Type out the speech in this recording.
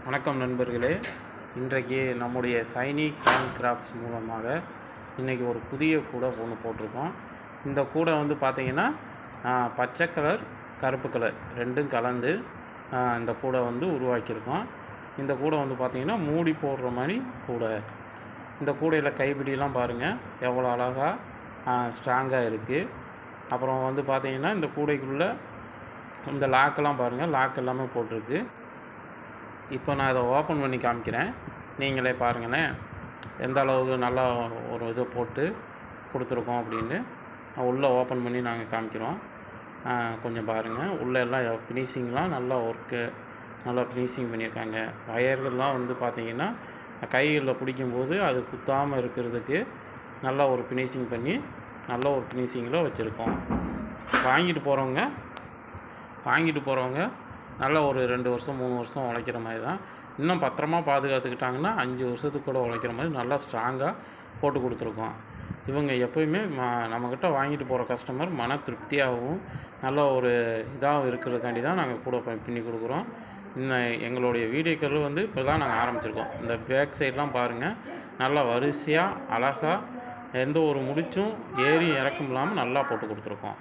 வணக்கம் நண்பர்களே. இன்றைக்கு நம்முடைய சைனிக் ஹேண்ட் கிராஃப்ட்ஸ் மூலமாக இன்றைக்கி ஒரு புதிய கூடை ஒன்று போட்டிருக்கோம். இந்த கூடை வந்து பார்த்திங்கன்னா பச்சை கலர் கருப்பு கலர் ரெண்டும் கலந்து இந்த கூடை வந்து உருவாக்கியிருக்கோம். இந்த கூடை வந்து பார்த்திங்கன்னா மூடி போடுற மாதிரி கூடை. இந்த கூடையில் கைப்பிடியெல்லாம் பாருங்கள் எவ்வளோ அழகாக ஸ்ட்ராங்காக இருக்குது. அப்புறம் வந்து பார்த்திங்கன்னா இந்த கூடைக்குள்ளே இந்த லாக்கெல்லாம் பாருங்கள், லாக் எல்லாமே போட்டிருக்கு. இப்போ நான் இதை ஓப்பன் பண்ணி காமிக்கிறேன், நீங்களே பாருங்களேன் எந்த அளவுக்கு நல்லா ஒரு இதை போட்டு கொடுத்துருக்கோம் அப்படின்னு. உள்ளே ஓப்பன் பண்ணி நாங்கள் காமிக்கிறோம். கொஞ்சம் பாருங்கள், உள்ளே எல்லாம் ஃபினிஷிங்லாம் நல்லா ஒர்க்கு, நல்லா ஃபினிஷிங் பண்ணியிருக்காங்க. வயர்கள்லாம் வந்து பார்த்திங்கன்னா கைகளில் பிடிக்கும்போது அது குத்தாமல் இருக்கிறதுக்கு நல்லா ஒரு ஃபினிஷிங் பண்ணி நல்ல ஒரு ஃபினிஷிங்கில் வச்சுருக்கோம். வாங்கிட்டு போகிறவங்க நல்லா ஒரு 2 வருஷம் 3 வருஷம் உழைக்கிற மாதிரி தான். இன்னும் பத்திரமா பாதுகாத்துக்கிட்டாங்கன்னா 5 வருஷத்துக்கு கூட உழைக்கிற மாதிரி நல்லா ஸ்ட்ராங்காக போட்டு கொடுத்துருக்கோம். இவங்க எப்போயுமே நம்மக்கிட்ட வாங்கிட்டு போகிற கஸ்டமர் மன திருப்தியாகவும் நல்ல ஒரு இதாகவும் இருக்கிறதுக்காண்டி தான் நாங்கள் கூட பின்னி கொடுக்குறோம். இன்னும் எங்களுடைய வீடியோக்கள் வந்து இப்போ தான் நாங்கள் ஆரம்பிச்சிருக்கோம். இந்த பேக் சைட்லாம் பாருங்கள், நல்லா வரிசையாக அழகாக எந்த ஒரு முடிச்சும் ஏறி இறக்கம் இல்லாமல் நல்லா போட்டு கொடுத்துருக்கோம்.